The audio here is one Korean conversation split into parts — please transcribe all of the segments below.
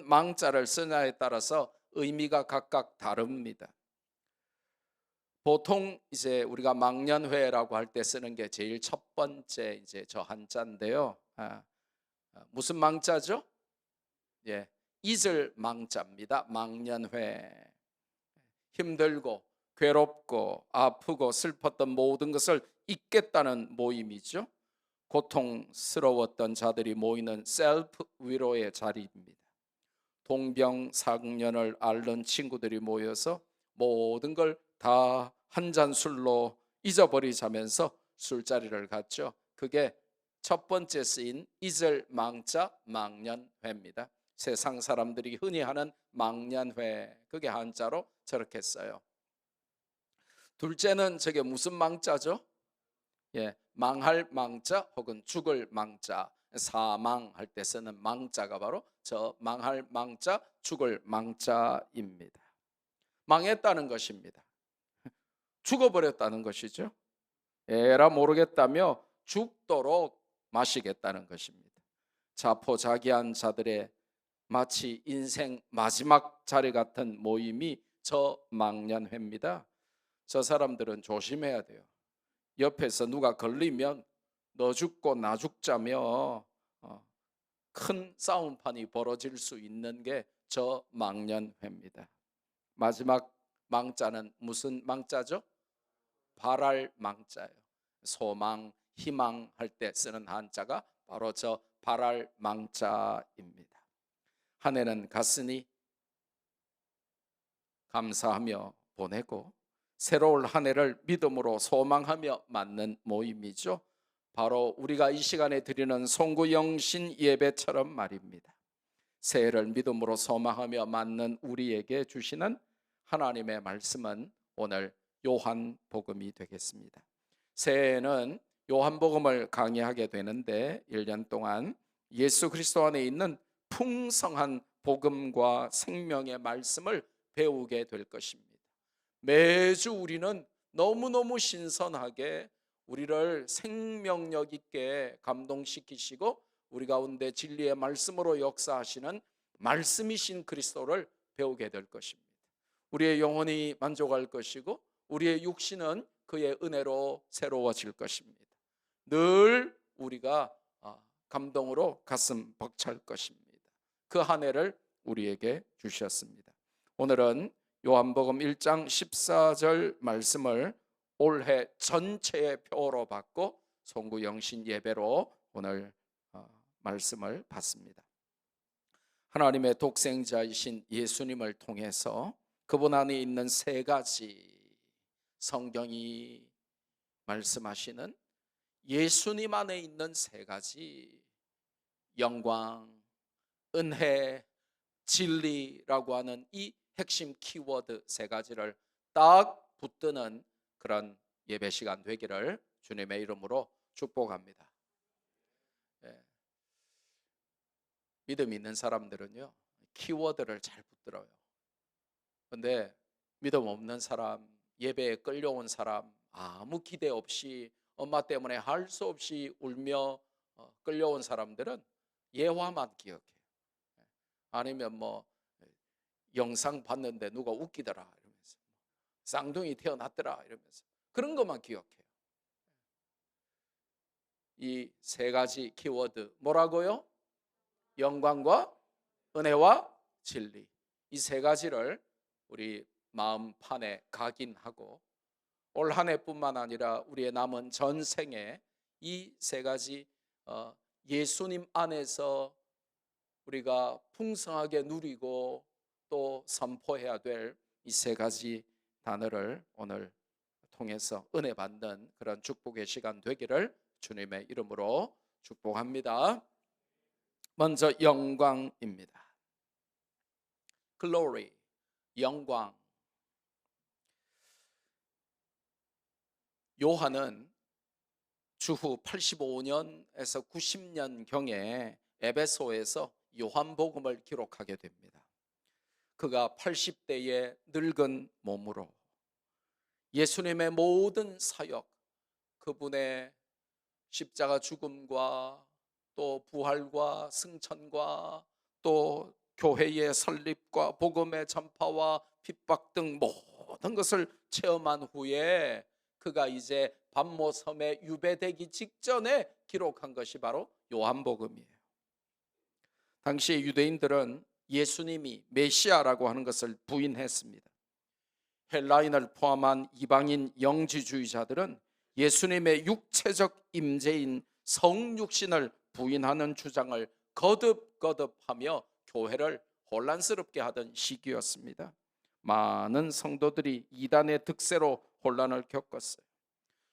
어떤 망자를 쓰냐에 따라서 의미가 각각 다릅니다. 보통 이제 우리가 망년회라고 할 때 쓰는 게 제일 첫 번째 이제 저 한자인데요. 무슨 망자죠? 예, 잊을 망자입니다. 망년회. 힘들고 괴롭고 아프고 슬펐던 모든 것을 잊겠다는 모임이죠. 고통스러웠던 자들이 모이는 셀프 위로의 자리입니다. 동병상련을 앓는 친구들이 모여서 모든 걸 다 한 잔 술로 잊어버리자면서 술자리를 갖죠. 그게 첫 번째 쓰인 잊을 망자 망년회입니다. 세상 사람들이 흔히 하는 망년회, 그게 한자로 저렇게 써요. 둘째는 저게 무슨 망자죠? 예, 망할 망자 혹은 죽을 망자, 사망할 때 쓰는 망자가 바로 저 망할 망자, 죽을 망자입니다. 망했다는 것입니다. 죽어버렸다는 것이죠. 에라 모르겠다며 죽도록 마시겠다는 것입니다. 자포자기한 자들의 마치 인생 마지막 자리 같은 모임이 저 망년회입니다. 저 사람들은 조심해야 돼요. 옆에서 누가 걸리면 너 죽고 나 죽자며 큰 싸움판이 벌어질 수 있는 게 저 망년회입니다. 마지막 망자는 무슨 망자죠? 바랄 망자예요. 소망, 희망할 때 쓰는 한자가 바로 저 바랄 망자입니다. 한 해는 갔으니 감사하며 보내고 새로운 한 해를 믿음으로 소망하며 맞는 모임이죠. 바로 우리가 이 시간에 드리는 송구영신 예배처럼 말입니다. 새해를 믿음으로 소망하며 맞는 우리에게 주시는 하나님의 말씀은 오늘 요한복음이 되겠습니다. 새해에는 요한복음을 강의하게 되는데 1년 동안 예수 그리스도 안에 있는 풍성한 복음과 생명의 말씀을 배우게 될 것입니다. 매주 우리는 너무너무 신선하게 우리를 생명력 있게 감동시키시고 우리 가운데 진리의 말씀으로 역사하시는 말씀이신 그리스도를 배우게 될 것입니다. 우리의 영혼이 만족할 것이고 우리의 육신은 그의 은혜로 새로워질 것입니다. 늘 우리가 감동으로 가슴 벅찰 것입니다. 그 한 해를 우리에게 주셨습니다. 오늘은 요한복음 1장 14절 말씀을 올해 전체의 표로 받고 송구영신 예배로 오늘 말씀을 받습니다. 하나님의 독생자이신 예수님을 통해서 그분 안에 있는 세 가지 성경이 말씀하시는 예수님 안에 있는 세 가지 영광, 은혜, 진리라고 하는 이 핵심 키워드 세 가지를 딱 붙드는 그런 예배 시간 되기를 주님의 이름으로 축복합니다. 예. 믿음 있는 사람들은요 키워드를 잘 붙들어요. 근데 믿음 없는 사람, 예배에 끌려온 사람, 아무 기대 없이 엄마 때문에 할 수 없이 울며 끌려온 사람들은 예화만 기억해요. 아니면 뭐 영상 봤는데 누가 웃기더라 이러면서 쌍둥이 태어났더라 이러면서 그런 것만 기억해요. 이 세 가지 키워드 뭐라고요? 영광과 은혜와 진리. 이 세 가지를 우리 마음판에 각인하고 올 한 해뿐만 아니라 우리의 남은 전생에 이 세 가지 예수님 안에서 우리가 풍성하게 누리고 또 선포해야 될 이 세 가지 단어를 오늘 통해서 은혜 받는 그런 축복의 시간 되기를 주님의 이름으로 축복합니다. 먼저 영광입니다. Glory, 영광. 요한은 주후 85년에서 90년경에 에베소에서 요한복음을 기록하게 됩니다. 그가 80대의 늙은 몸으로 예수님의 모든 사역, 그분의 십자가 죽음과 또 부활과 승천과 또 교회의 설립과 복음의 전파와 핍박 등 모든 것을 체험한 후에 그가 이제 반모섬에 유배되기 직전에 기록한 것이 바로 요한복음이에요. 당시 유대인들은 예수님이 메시아라고 하는 것을 부인했습니다. 헬라인을 포함한 이방인 영지주의자들은 예수님의 육체적 임재인 성육신을 부인하는 주장을 거듭거듭하며 교회를 혼란스럽게 하던 시기였습니다. 많은 성도들이 이단의 득세로 혼란을 겪었어요.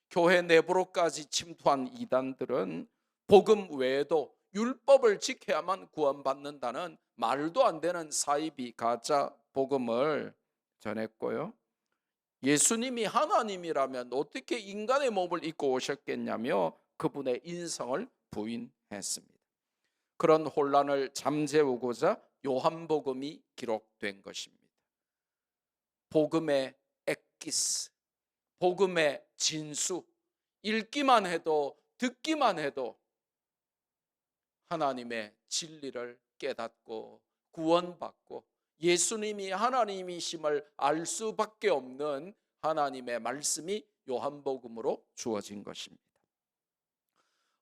교회 내부로까지 침투한 이단들은 복음 외에도 율법을 지켜야만 구원받는다는 말도 안 되는 사이비 가짜 복음을 전했고요. 예수님이 하나님이라면 어떻게 인간의 몸을 입고 오셨겠냐며 그분의 인성을 부인했습니다. 그런 혼란을 잠재우고자 요한복음이 기록된 것입니다. 복음의 엑기스, 복음의 진수, 읽기만 해도 듣기만 해도 하나님의 진리를 깨닫고 구원받고 예수님이 하나님이심을 알 수밖에 없는 하나님의 말씀이 요한복음으로 주어진 것입니다.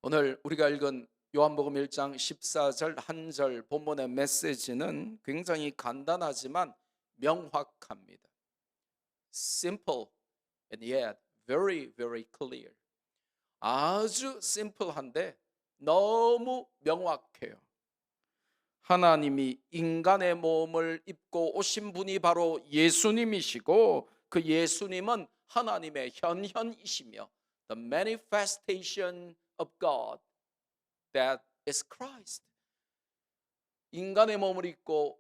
오늘 우리가 읽은 요한복음 1장 14절 한 절 본문의 메시지는 굉장히 간단하지만 명확합니다. Simple and yet very very clear. 아주 심플한데 너무 명확해요. 하나님이 인간의 몸을 입고 오신 분이 바로 예수님이시고 그 예수님은 하나님의 현현이시며 The manifestation of God, that is Christ. 인간의 몸을 입고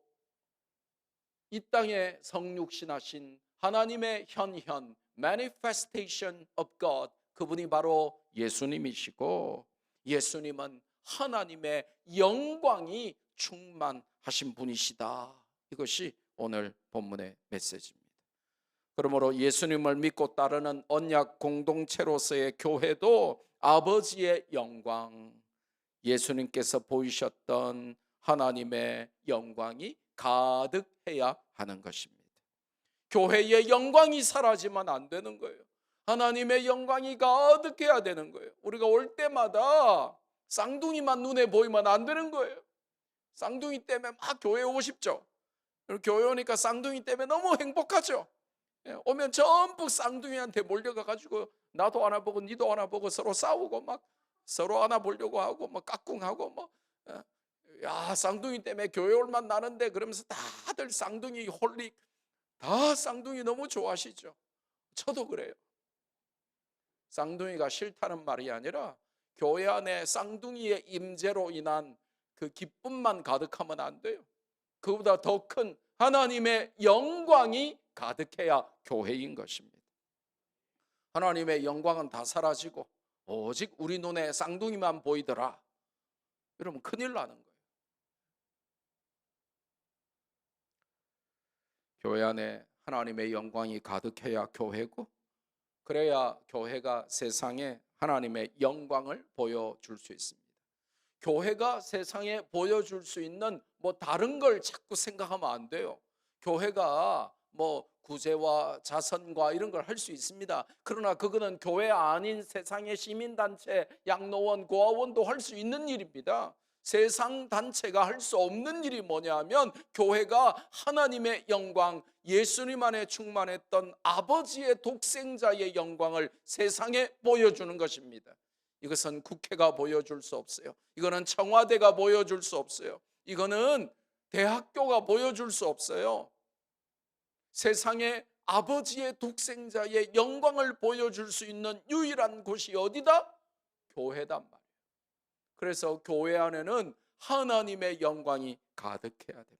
이 땅에 성육신하신 하나님의 현현, manifestation of God, 그분이 바로 예수님이시고 예수님은 하나님의 영광이 충만하신 분이시다. 이것이 오늘 본문의 메시지입니다. 그러므로 예수님을 믿고 따르는 언약 공동체로서의 교회도 아버지의 영광, 예수님께서 보이셨던 하나님의 영광이 가득해야 하는 것입니다. 교회의 영광이 사라지면 안 되는 거예요. 하나님의 영광이 가득해야 되는 거예요. 우리가 올 때마다 쌍둥이만 눈에 보이면 안 되는 거예요. 쌍둥이 때문에 막 교회에 오고 싶죠. 교회 오니까 쌍둥이 때문에 너무 행복하죠. 오면 전부 쌍둥이한테 몰려가가지고 나도 안아보고 니도 안아보고 서로 싸우고 막 서로 안아보려고 하고 막 깍꿍하고 뭐 야 쌍둥이 때문에 교회 올만 나는데 그러면서 다들 쌍둥이 홀릭 다 쌍둥이 너무 좋아하시죠. 저도 그래요. 쌍둥이가 싫다는 말이 아니라 교회 안에 쌍둥이의 임재로 인한 그 기쁨만 가득하면 안 돼요. 그보다 더 큰 하나님의 영광이 가득해야 교회인 것입니다. 하나님의 영광은 다 사라지고 오직 우리 눈에 쌍둥이만 보이더라. 이러면 큰일 나는 거예요. 교회 안에 하나님의 영광이 가득해야 교회고 그래야 교회가 세상에 하나님의 영광을 보여줄 수 있습니다. 교회가 세상에 보여줄 수 있는 뭐 다른 걸 자꾸 생각하면 안 돼요. 교회가 뭐 구제와 자선과 이런 걸 할 수 있습니다. 그러나 그거는 교회 아닌 세상의 시민단체, 양로원, 고아원도 할 수 있는 일입니다. 세상 단체가 할 수 없는 일이 뭐냐면 교회가 하나님의 영광, 예수님 안에 충만했던 아버지의 독생자의 영광을 세상에 보여주는 것입니다. 이것은 국회가 보여줄 수 없어요. 이거는 청와대가 보여줄 수 없어요. 이거는 대학교가 보여줄 수 없어요. 세상에 아버지의 독생자의 영광을 보여줄 수 있는 유일한 곳이 어디다? 교회단 말이에요. 그래서 교회 안에는 하나님의 영광이 가득해야 됩니다.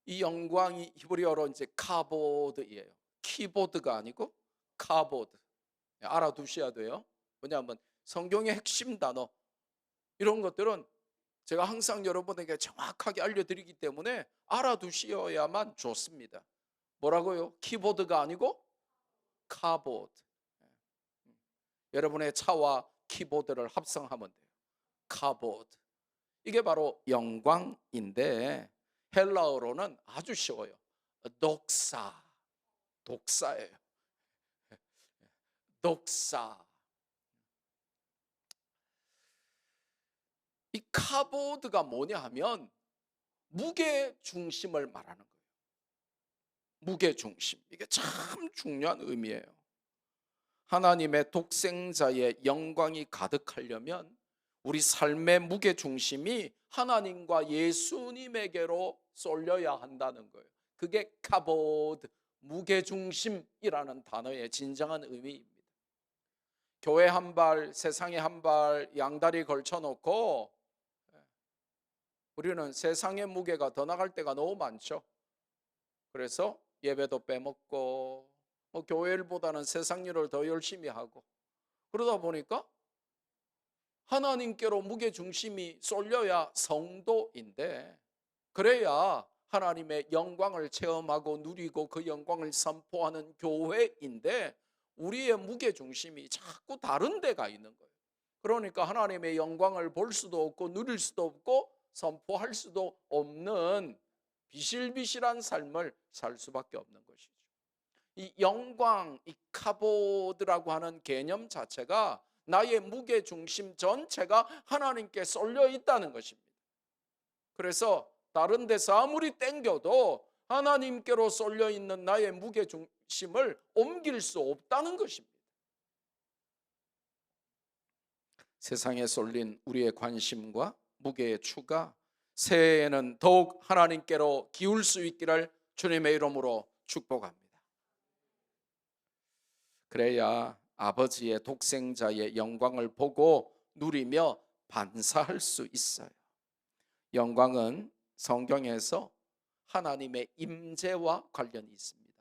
이 영광이 히브리어로 이제 카보드예요. 키보드가 아니고 카보드. 알아두셔야 돼요. 왜냐하면 성경의 핵심 단어 이런 것들은 제가 항상 여러분에게 정확하게 알려드리기 때문에 알아두셔야만 좋습니다. 뭐라고요? 키보드가 아니고 카보드. 여러분의 차와 키보드를 합성하면 돼요. 카보드. 이게 바로 영광인데 헬라어로는 아주 쉬워요. 독사, 독사예요. 독사. 이 카보드가 뭐냐 하면 무게 중심을 말하는 거예요. 무게 중심. 이게 참 중요한 의미예요. 하나님의 독생자의 영광이 가득하려면 우리 삶의 무게 중심이 하나님과 예수님에게로 쏠려야 한다는 거예요. 그게 카보드, 무게 중심이라는 단어의 진정한 의미입니다. 교회 한 발, 세상에 한 발 양다리 걸쳐놓고 우리는 세상의 무게가 더 나갈 때가 너무 많죠. 그래서 예배도 빼먹고 교회 일보다는 세상 일을 더 열심히 하고 그러다 보니까 하나님께로 무게중심이 쏠려야 성도인데 그래야 하나님의 영광을 체험하고 누리고 그 영광을 선포하는 교회인데 우리의 무게중심이 자꾸 다른 데가 있는 거예요. 그러니까 하나님의 영광을 볼 수도 없고 누릴 수도 없고 선포할 수도 없는 비실비실한 삶을 살 수밖에 없는 것이죠. 이 영광, 이 카보드라고 하는 개념 자체가 나의 무게중심 전체가 하나님께 쏠려 있다는 것입니다. 그래서 다른 데서 아무리 땡겨도 하나님께로 쏠려 있는 나의 무게중심을 옮길 수 없다는 것입니다. 세상에 쏠린 우리의 관심과 무게의 추가 새해에는 더욱 하나님께로 기울 수 있기를 주님의 이름으로 축복합니다. 그래야 아버지의 독생자의 영광을 보고 누리며 반사할 수 있어요. 영광은 성경에서 하나님의 임재와 관련이 있습니다.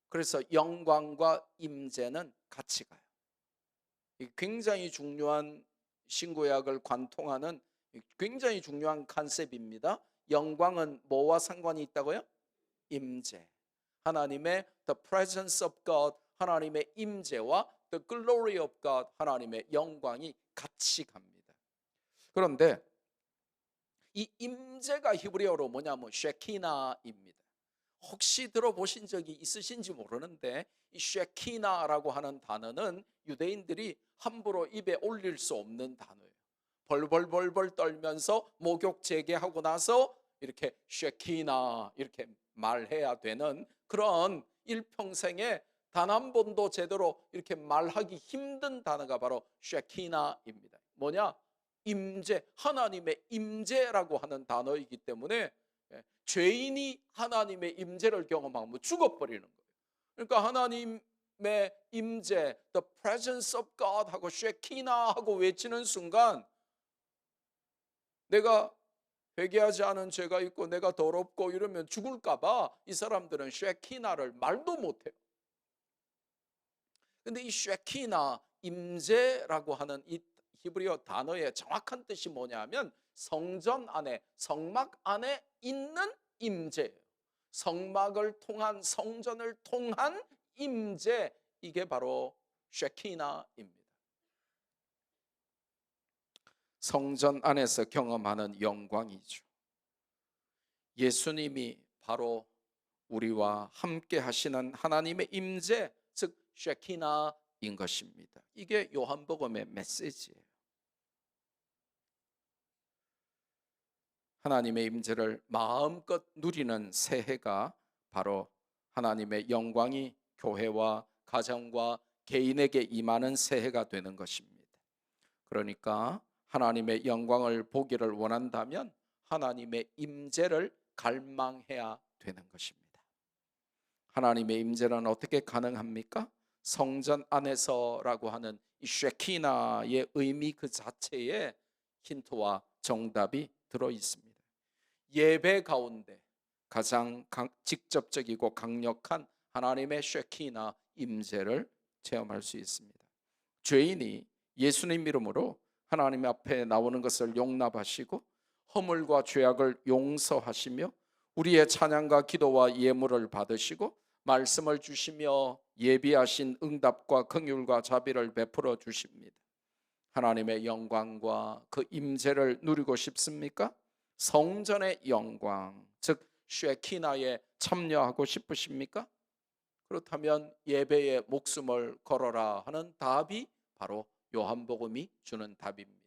그래서 영광과 임재는 같이 가요. 굉장히 중요한 신구약을 관통하는 굉장히 중요한 컨셉입니다. 영광은 뭐와 상관이 있다고요? 임재. 하나님의 the presence of God, 하나님의 임재와 the glory of God, 하나님의 영광이 같이 갑니다. 그런데 이 임재가 히브리어로 뭐냐면 쉐키나입니다. 혹시 들어보신 적이 있으신지 모르는데 이 쉐키나라고 하는 단어는 유대인들이 함부로 입에 올릴 수 없는 단어예요. 벌벌벌벌 떨면서 목욕 재개하고 나서 이렇게 쉐키나 이렇게 말해야 되는 그런 일평생에 단 한 번도 제대로 이렇게 말하기 힘든 단어가 바로 쉐키나입니다. 뭐냐? 임재, 하나님의 임재라고 하는 단어이기 때문에 죄인이 하나님의 임재를 경험하면 죽어버리는 거예요. 그러니까 하나님의 임재, the presence of God 하고 쉐키나 하고 외치는 순간 내가 회개하지 않은 죄가 있고 내가 더럽고 이러면 죽을까 봐 이 사람들은 쉐키나를 말도 못해요. 근데 이 쉐키나, 임재라고 하는 이 히브리어 단어의 정확한 뜻이 뭐냐면 성전 안에, 성막 안에 있는 임재예요. 성막을 통한, 성전을 통한 임재, 이게 바로 쉐키나입니다. 성전 안에서 경험하는 영광이죠. 예수님이 바로 우리와 함께 하시는 하나님의 임재, 즉 쉐키나인 것입니다. 이게 요한복음의 메시지예요. 하나님의 임재를 마음껏 누리는 새해가 바로 하나님의 영광이 교회와 가정과 개인에게 임하는 새해가 되는 것입니다. 그러니까 하나님의 영광을 보기를 원한다면 하나님의 임재를 갈망해야 되는 것입니다. 하나님의 임재는 어떻게 가능합니까? 성전 안에서라고 하는 이 쉐키나의 의미 그 자체에 힌트와 정답이 들어 있습니다. 예배 가운데 가장 직접적이고 강력한 하나님의 쉐키나 임재를 체험할 수 있습니다. 죄인이 예수님 이름으로 하나님 앞에 나오는 것을 용납하시고 허물과 죄악을 용서하시며 우리의 찬양과 기도와 예물을 받으시고 말씀을 주시며 예비하신 응답과 긍휼과 자비를 베풀어 주십니다. 하나님의 영광과 그 임재를 누리고 싶습니까? 성전의 영광, 즉 쉐키나에 참여하고 싶으십니까? 그렇다면 예배에 목숨을 걸어라 하는 답이 바로 요한복음이 주는 답입니다.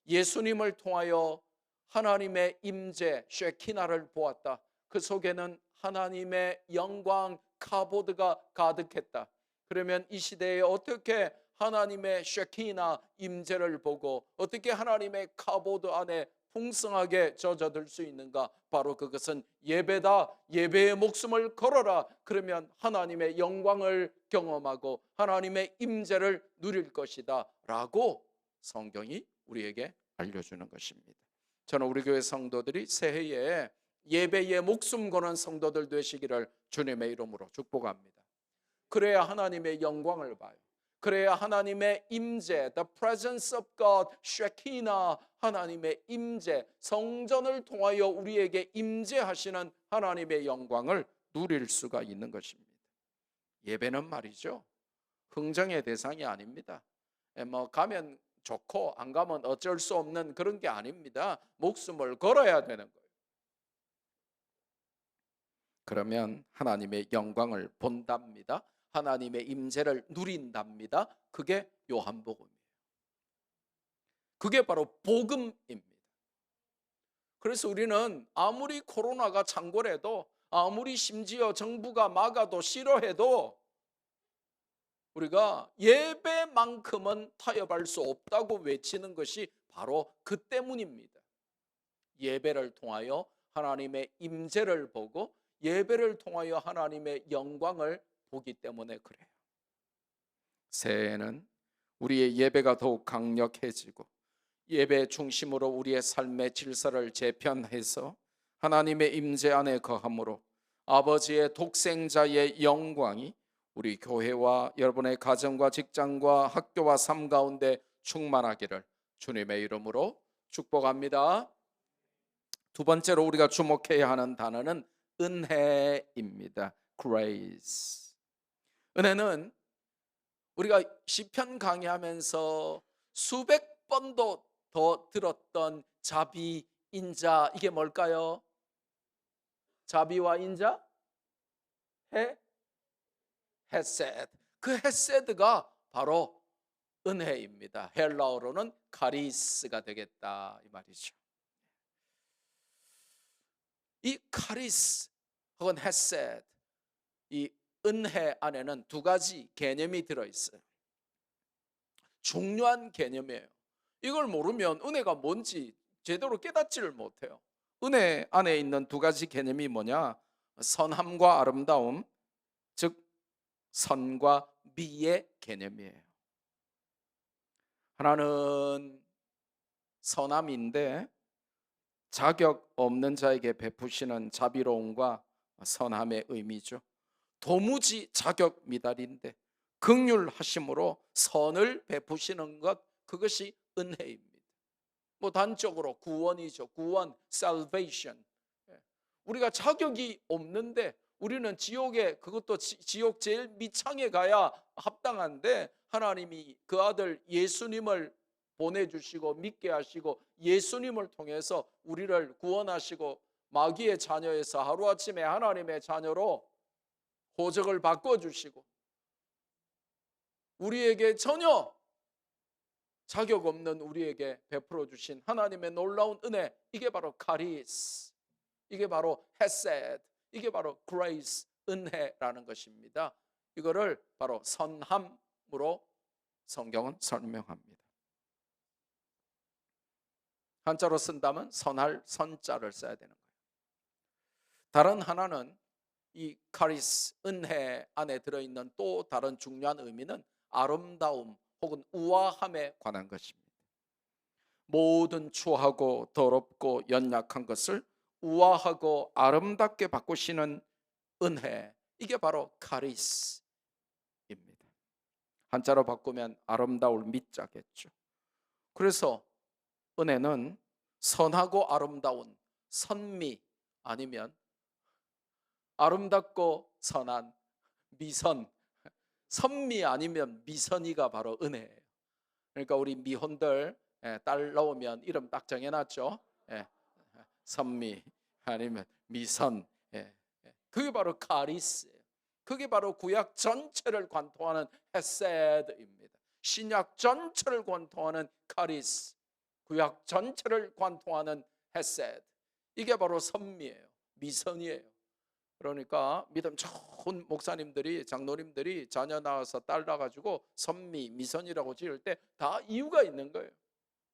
예수님을 통하여 하나님의 임재 쉐키나를 보았다. 그 속에는 하나님의 영광 카보드가 가득했다. 그러면 이 시대에 어떻게 하나님의 쉐키나 임재를 보고 어떻게 하나님의 카보드 안에 풍성하게 젖어들 수 있는가? 바로 그것은 예배다. 예배의 목숨을 걸어라. 그러면 하나님의 영광을 경험하고 하나님의 임재를 누릴 것이다 라고 성경이 우리에게 알려주는 것입니다. 저는 우리 교회 성도들이 새해에 예배에 목숨 거는 성도들 되시기를 주님의 이름으로 축복합니다. 그래야 하나님의 영광을 봐요. 그래야 하나님의 임재, the presence of God, 쉐키나, 하나님의 임재, 성전을 통하여 우리에게 임재하시는 하나님의 영광을 누릴 수가 있는 것입니다. 예배는 말이죠, 흥정의 대상이 아닙니다. 가면 좋고 안 가면 어쩔 수 없는 그런 게 아닙니다. 목숨을 걸어야 되는 거예요. 그러면 하나님의 영광을 본답니다. 하나님의 임재를 누린답니다. 그게 요한복음이에요. 그게 바로 복음입니다. 그래서 우리는 아무리 코로나가 창궐해도, 아무리 심지어 정부가 막아도 싫어해도 우리가 예배만큼은 타협할 수 없다고 외치는 것이 바로 그 때문입니다. 예배를 통하여 하나님의 임재를 보고 예배를 통하여 하나님의 영광을 보기 때문에 그래요. 새해에는 우리의 예배가 더욱 강력해지고 예배 중심으로 우리의 삶의 질서를 재편해서 하나님의 임재 안에 거함으로 아버지의 독생자의 영광이 우리 교회와 여러분의 가정과 직장과 학교와 삶 가운데 충만하기를 주님의 이름으로 축복합니다. 두 번째로 우리가 주목해야 하는 단어는 은혜입니다. Grace. 은혜는 우리가 시편 강의하면서 수백 번도 더 들었던 자비, 인자, 이게 뭘까요? 자비와 인자? 헤세드. 그 헤세드가 바로 은혜입니다. 헬라어로는 카리스가 되겠다 이 말이죠. 이 카리스 혹은 헤세드, 이 은혜 안에는 두 가지 개념이 들어있어요. 중요한 개념이에요. 이걸 모르면 은혜가 뭔지 제대로 깨닫지를 못해요. 은혜 안에 있는 두 가지 개념이 뭐냐? 선함과 아름다움, 즉 선과 미의 개념이에요. 하나는 선함인데 자격 없는 자에게 베푸시는 자비로움과 선함의 의미죠. 도무지 자격 미달인데 긍휼하심으로 선을 베푸시는 것, 그것이 은혜입니다. 뭐 단적으로 구원이죠. 구원, salvation. 우리가 자격이 없는데 우리는 지옥에, 그것도 지옥 제일 밑창에 가야 합당한데 하나님이 그 아들 예수님을 보내주시고 믿게 하시고 예수님을 통해서 우리를 구원하시고 마귀의 자녀에서 하루아침에 하나님의 자녀로 호적을 바꿔주시고 우리에게 전혀 자격 없는 우리에게 베풀어 주신 하나님의 놀라운 은혜, 이게 바로 카리스, 이게 바로 헤세드, 이게 바로 그레이스, 은혜라는 것입니다. 이거를 바로 선함으로 성경은 설명합니다. 한자로 쓴다면 선할 선자를 써야 되는 거예요. 다른 하나는 이 카리스, 은혜 안에 들어있는 또 다른 중요한 의미는 아름다움 혹은 우아함에 관한 것입니다. 모든 추하고 더럽고 연약한 것을 우아하고 아름답게 바꾸시는 은혜, 이게 바로 카리스입니다. 한자로 바꾸면 아름다울 미자겠죠. 그래서 은혜는 선하고 아름다운 선미, 아니면 아름답고 선한 미선, 선미 아니면 미선이가 바로 은혜예요. 그러니까 우리 미혼들 딸 나오면 이름 딱 정해놨죠. 선미 아니면 미선. 그게 바로 카리스예요. 그게 바로 구약 전체를 관통하는 헤세드입니다. 신약 전체를 관통하는 카리스, 구약 전체를 관통하는 헤세드. 이게 바로 선미예요. 미선이에요. 그러니까 믿음 좋은 목사님들이, 장로님들이 자녀 낳아서 딸 낳아가지고 선미, 미선이라고 지을 때 다 이유가 있는 거예요.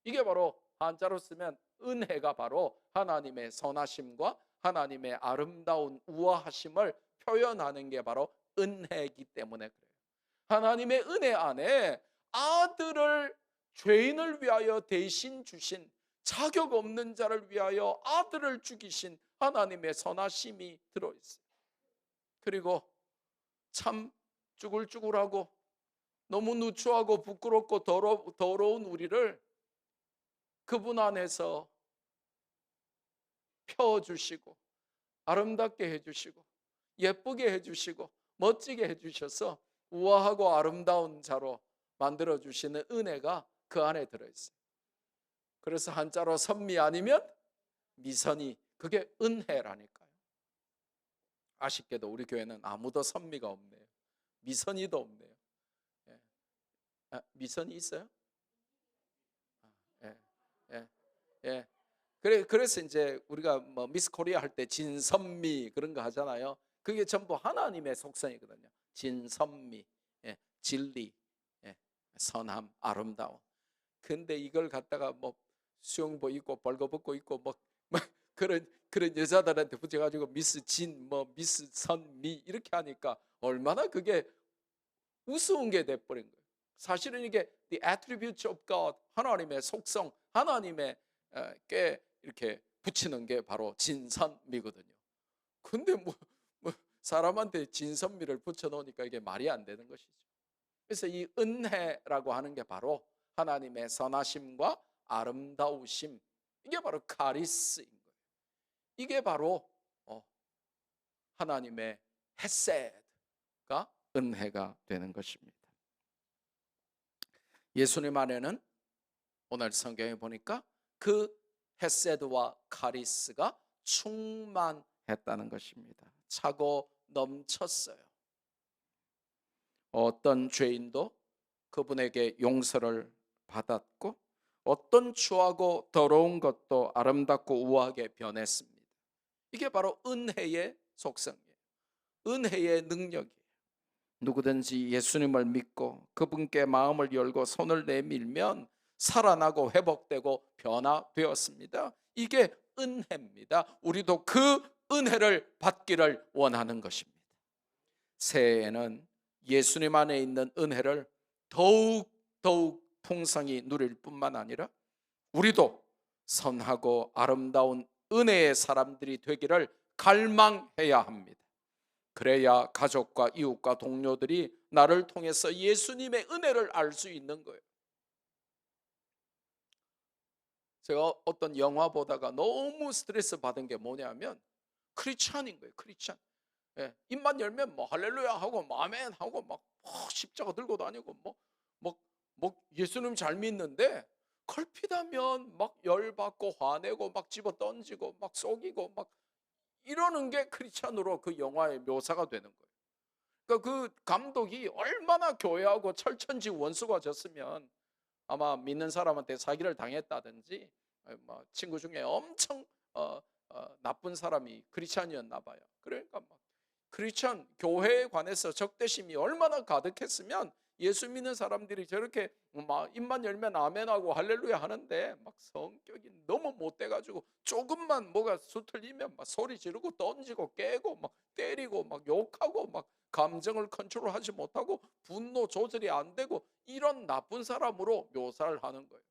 이게 바로 한자로 쓰면 은혜가 바로 하나님의 선하심과 하나님의 아름다운 우아하심을 표현하는 게 바로 은혜이기 때문에 그래요. 하나님의 은혜 안에 아들을 죄인을 위하여 대신 주신, 자격 없는 자를 위하여 아들을 죽이신 하나님의 선하심이 들어있어요. 그리고 참 쭈글쭈글하고 너무 누추하고 부끄럽고 더러운 우리를 그분 안에서 펴주시고 아름답게 해주시고 예쁘게 해주시고 멋지게 해주셔서 우아하고 아름다운 자로 만들어주시는 은혜가 그 안에 들어있어요. 그래서 한자로 선미 아니면 미선이, 그게 은혜라니까요. 아쉽게도 우리 교회는 아무도 선미가 없네요. 미선이도 없네요. 미선이 있어요? 예, 예, 예. 그래서 이제 우리가 뭐 미스 코리아 할 때 진선미 그런 거 하잖아요. 그게 전부 하나님의 속성이거든요. 진선미, 진리, 선함, 아름다움. 근데 이걸 갖다가 뭐 수영복 입고 벌거벗고 입고 뭐 그런 여자들한테 붙여가지고 미스 진, 뭐 미스 선미 이렇게 하니까 얼마나 그게 우스운 게 돼버린 거예요. 사실은 이게 the attributes of God, 하나님의 속성, 하나님의 께 이렇게 붙이는 게 바로 진선미거든요. 근데 뭐 사람한테 진선미를 붙여놓으니까 이게 말이 안 되는 것이죠. 그래서 이 은혜라고 하는 게 바로 하나님의 선하심과 아름다우심, 이게 바로 카리스인 거예요. 이게 바로 하나님의 헤세드가 은혜가 되는 것입니다. 예수님 안에는 오늘 성경에 보니까 그 헤세드와 카리스가 충만했다는 것입니다. 차고 넘쳤어요. 어떤 죄인도 그분에게 용서를 받았고 어떤 추하고 더러운 것도 아름답고 우아하게 변했습니다. 이게 바로 은혜의 속성이에요. 은혜의 능력이에요. 누구든지 예수님을 믿고 그분께 마음을 열고 손을 내밀면 살아나고 회복되고 변화되었습니다. 이게 은혜입니다. 우리도 그 은혜를 받기를 원하는 것입니다. 새해에는 예수님 안에 있는 은혜를 더욱 풍성히 누릴 뿐만 아니라 우리도 선하고 아름다운 은혜의 사람들이 되기를 갈망해야 합니다. 그래야 가족과 이웃과 동료들이 나를 통해서 예수님의 은혜를 알 수 있는 거예요. 제가 어떤 영화 보다가 너무 스트레스 받은 게 뭐냐면 크리스찬인 거예요. 크리스찬. 입만 열면 뭐 할렐루야 하고 뭐 아멘 하고 막 십자가 들고 다니고 뭐 예수님 잘 믿는데 걸핏하면 막 열받고 화내고 막 집어 던지고 막 속이고 막 이러는 게 크리스찬으로 그 영화의 묘사가 되는 거예요. 그러니까 그 감독이 얼마나 교회하고 철천지 원수가 졌으면 아마 믿는 사람한테 사기를 당했다든지 뭐 친구 중에 엄청 나쁜 사람이 크리스찬이었나 봐요. 그러니까 막 크리스찬 교회에 관해서 적대심이 얼마나 가득했으면 예수 믿는 사람들이 저렇게 막 입만 열면 아멘하고 할렐루야 하는데 막 성격이 너무 못돼가지고 조금만 뭐가 수틀리면 막 소리 지르고 던지고 깨고 막 때리고 막 욕하고 막 감정을 컨트롤하지 못하고 분노 조절이 안 되고 이런 나쁜 사람으로 묘사를 하는 거예요.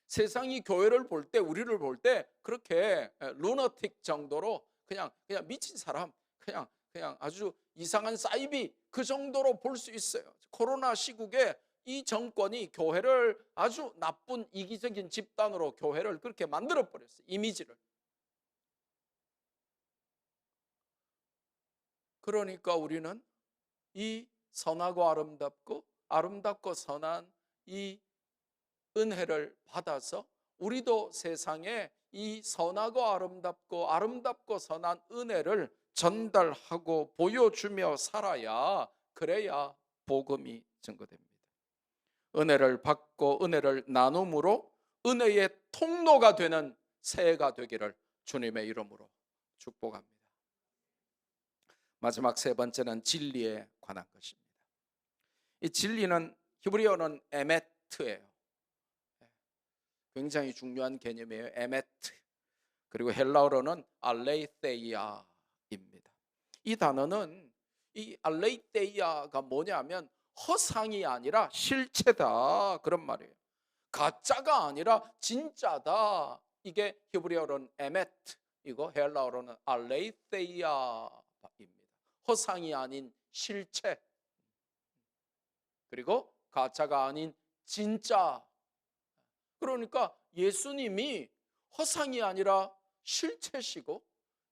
세상이 교회를 볼 때, 우리를 볼 때 그렇게 루너틱 정도로 그냥 미친 사람, 그냥 아주 이상한 사이비 그 정도로 볼 수 있어요. 코로나 시국에 이 정권이 교회를 아주 나쁜 이기적인 집단으로 교회를 그렇게 만들어 버렸어요. 이미지를. 그러니까 우리는 이 선하고 아름답고 선한 이 은혜를 받아서 우리도 세상에 이 선하고 아름답고 선한 은혜를 전달하고 보여주며 살아야, 그래야 복음이 증거됩니다. 은혜를 받고 은혜를 나눔으로 은혜의 통로가 되는 새해가 되기를 주님의 이름으로 축복합니다. 마지막 세 번째는 진리에 관한 것입니다. 이 진리는 히브리어는 에메트예요. 굉장히 중요한 개념이에요. 에메트. 그리고 헬라어로는 알레이테이아입니다. 이 단어는, 이 알레이테이아가 뭐냐면 허상이 아니라 실체다, 그런 말이에요. 가짜가 아니라 진짜다. 이게 히브리어로는 에메트, 이거 헬라어로는 알레이테이아입니다. 허상이 아닌 실체, 그리고 가짜가 아닌 진짜. 그러니까 예수님이 허상이 아니라 실체시고,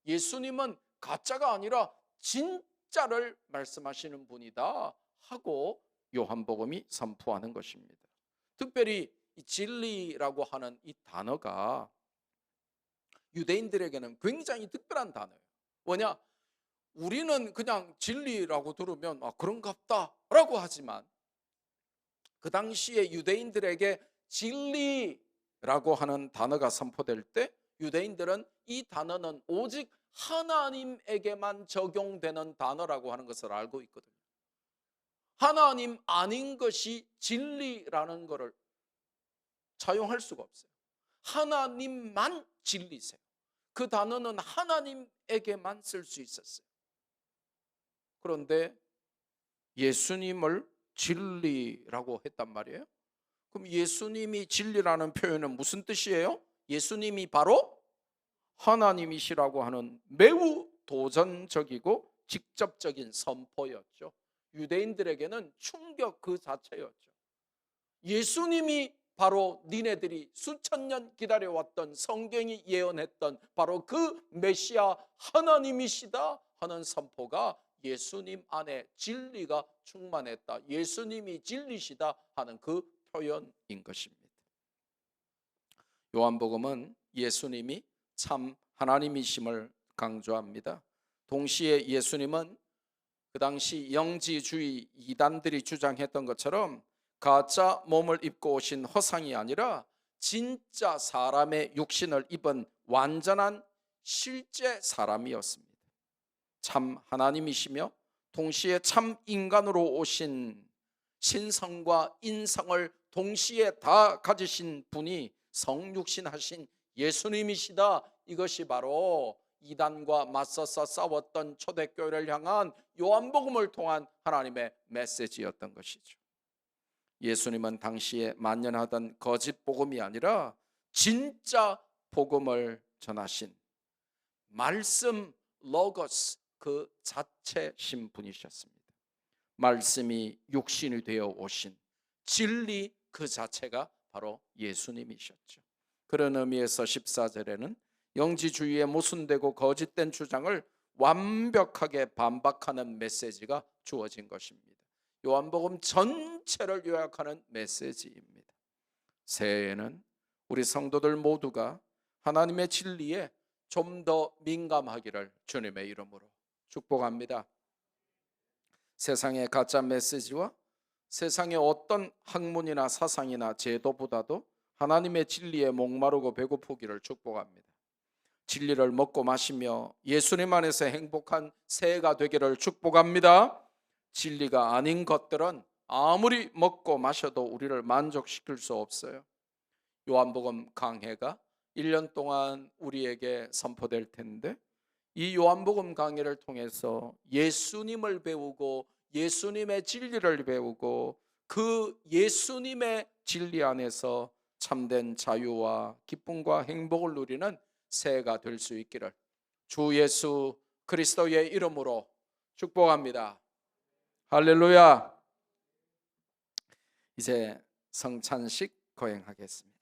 예수님은 가짜가 아니라 진짜를 말씀하시는 분이다 하고 요한복음이 선포하는 것입니다. 특별히 이 진리라고 하는 이 단어가 유대인들에게는 굉장히 특별한 단어예요. 뭐냐? 우리는 그냥 진리라고 들으면 그런갑다 라고 하지만, 그 당시에 유대인들에게 진리라고 하는 단어가 선포될 때 유대인들은 이 단어는 오직 하나님에게만 적용되는 단어라고 하는 것을 알고 있거든요. 하나님 아닌 것이 진리라는 것을 사용할 수가 없어요. 하나님만 진리세요. 그 단어는 하나님에게만 쓸 수 있었어요. 그런데 예수님을 진리라고 했단 말이에요. 그럼 예수님이 진리라는 표현은 무슨 뜻이에요? 예수님이 바로 하나님이시라고 하는 매우 도전적이고 직접적인 선포였죠. 유대인들에게는 충격 그 자체였죠. 예수님이 바로 니네들이 수천 년 기다려왔던, 성경이 예언했던 바로 그 메시아 하나님이시다 하는 선포가 예수님 안에 진리가 충만했다, 예수님이 진리시다 하는 그 표현인 것입니다. 요한복음은 예수님이 참 하나님이심을 강조합니다. 동시에 예수님은 그 당시 영지주의 이단들이 주장했던 것처럼 가짜 몸을 입고 오신 허상이 아니라 진짜 사람의 육신을 입은 완전한 실제 사람이었습니다. 참 하나님이시며 동시에 참 인간으로 오신, 신성과 인성을 동시에 다 가지신 분이 성육신하신 예수님이시다. 이것이 바로 이단과 맞서서 싸웠던 초대교회를 향한 요한복음을 통한 하나님의 메시지였던 것이죠. 예수님은 당시에 만연하던 거짓 복음이 아니라 진짜 복음을 전하신 말씀, 로고스 그 자체신 분이셨습니다. 말씀이 육신이 되어 오신 진리 그 자체가 바로 예수님이셨죠. 그런 의미에서 14절에는 영지주의에 모순되고 거짓된 주장을 완벽하게 반박하는 메시지가 주어진 것입니다. 요한복음 전체를 요약하는 메시지입니다. 새해에는 우리 성도들 모두가 하나님의 진리에 좀 더 민감하기를 주님의 이름으로 축복합니다. 세상의 가짜 메시지와 세상의 어떤 학문이나 사상이나 제도보다도 하나님의 진리에 목마르고 배고프기를 축복합니다. 진리를 먹고 마시며 예수님 안에서 행복한 새해가 되기를 축복합니다. 진리가 아닌 것들은 아무리 먹고 마셔도 우리를 만족시킬 수 없어요. 요한복음 강해가 1년 동안 우리에게 선포될 텐데, 이 요한복음 강해를 통해서 예수님을 배우고 예수님의 진리를 배우고 그 예수님의 진리 안에서 참된 자유와 기쁨과 행복을 누리는 새해가 될 수 있기를 주 예수 그리스도의 이름으로 축복합니다. 할렐루야. 이제 성찬식 거행하겠습니다.